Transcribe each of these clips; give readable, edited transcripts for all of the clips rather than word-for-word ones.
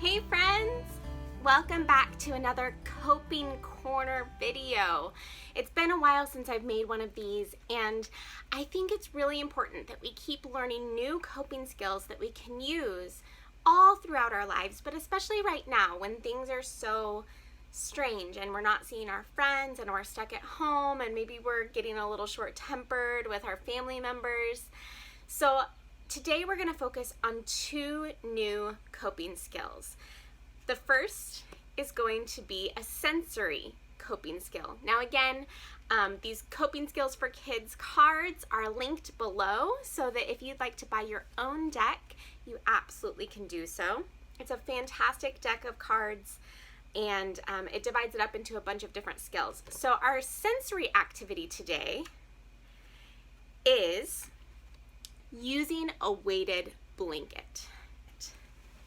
Hey friends! Welcome back to another Coping Corner video. It's been a while since I've made one of these, and I think it's really important that we keep learning new coping skills that we can use all throughout our lives, but especially right now when things are so strange and we're not seeing our friends and we're stuck at home and maybe we're getting a little short-tempered with our family members. So today we're going to focus on two new coping skills. The first is going to be a sensory coping skill. Now again, these coping skills for kids cards are linked below so that if you'd like to buy your own deck, you absolutely can do so. It's a fantastic deck of cards, and it divides it up into a bunch of different skills. So our sensory activity today is using a weighted blanket.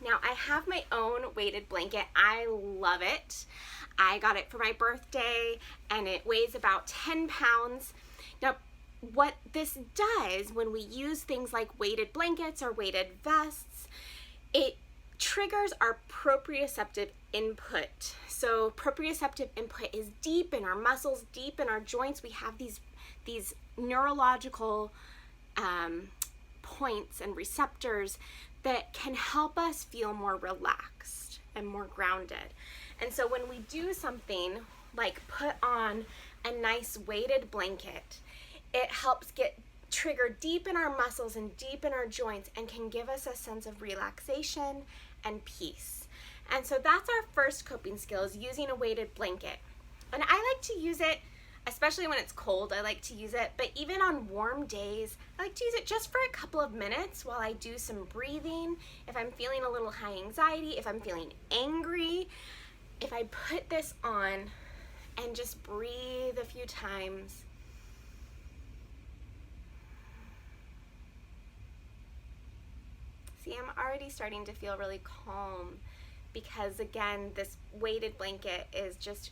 Now I have my own weighted blanket. I love it. I got it for my birthday and it weighs about 10 pounds. Now what this does when we use things like weighted blankets or weighted vests, it triggers our proprioceptive input. So proprioceptive input is deep in our muscles, deep in our joints. We have these neurological points and receptors that can help us feel more relaxed and more grounded. And so when we do something like put on a nice weighted blanket, it helps get triggered deep in our muscles and deep in our joints and can give us a sense of relaxation and peace. And so that's our first coping skill, is using a weighted blanket. And I like to use it, especially when it's cold, I like to use it, but even on warm days, I like to use it just for a couple of minutes while I do some breathing. If I'm feeling a little high anxiety, if I'm feeling angry, if I put this on and just breathe a few times. See, I'm already starting to feel really calm because again, this weighted blanket is just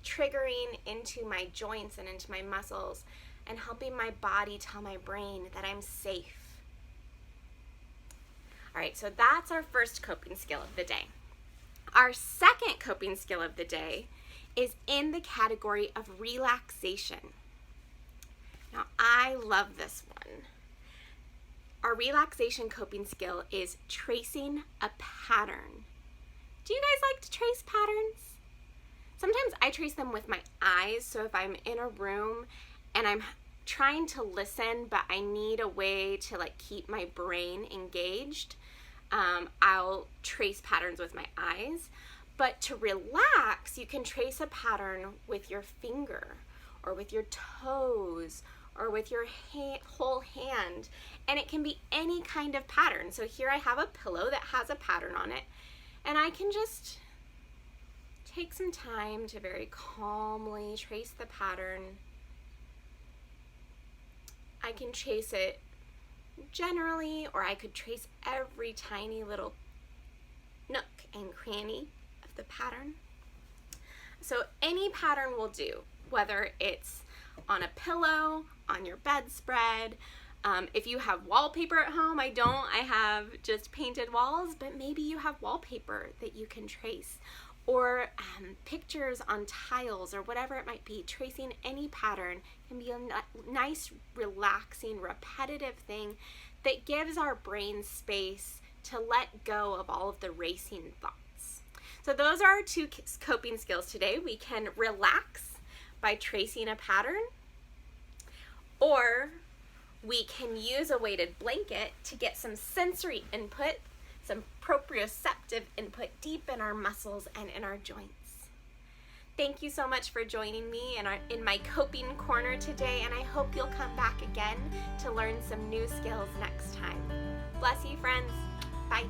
triggering into my joints and into my muscles and helping my body tell my brain that I'm safe. All right, so that's our first coping skill of the day. Our second coping skill of the day is in the category of relaxation. Now, I love this one. Our relaxation coping skill is tracing a pattern. Do you guys like to trace patterns? Sometimes I trace them with my eyes, so if I'm in a room and I'm trying to listen, but I need a way to keep my brain engaged, I'll trace patterns with my eyes. But to relax, you can trace a pattern with your finger or with your toes or with your whole hand, and it can be any kind of pattern. So here I have a pillow that has a pattern on it, and I can just take some time to very calmly trace the pattern. I can trace it generally, or I could trace every tiny little nook and cranny of the pattern. So any pattern will do, whether it's on a pillow, on your bedspread. If you have wallpaper at home, I don't. I have just painted walls, but maybe you have wallpaper that you can trace, or pictures on tiles or whatever it might be. Tracing any pattern can be a nice, relaxing, repetitive thing that gives our brain space to let go of all of the racing thoughts. So those are our two coping skills today. We can relax by tracing a pattern, or we can use a weighted blanket to get some sensory input, some proprioceptive input deep in our muscles and in our joints. Thank you so much for joining me in my coping corner today, and I hope you'll come back again to learn some new skills next time. Bless you, friends. Bye.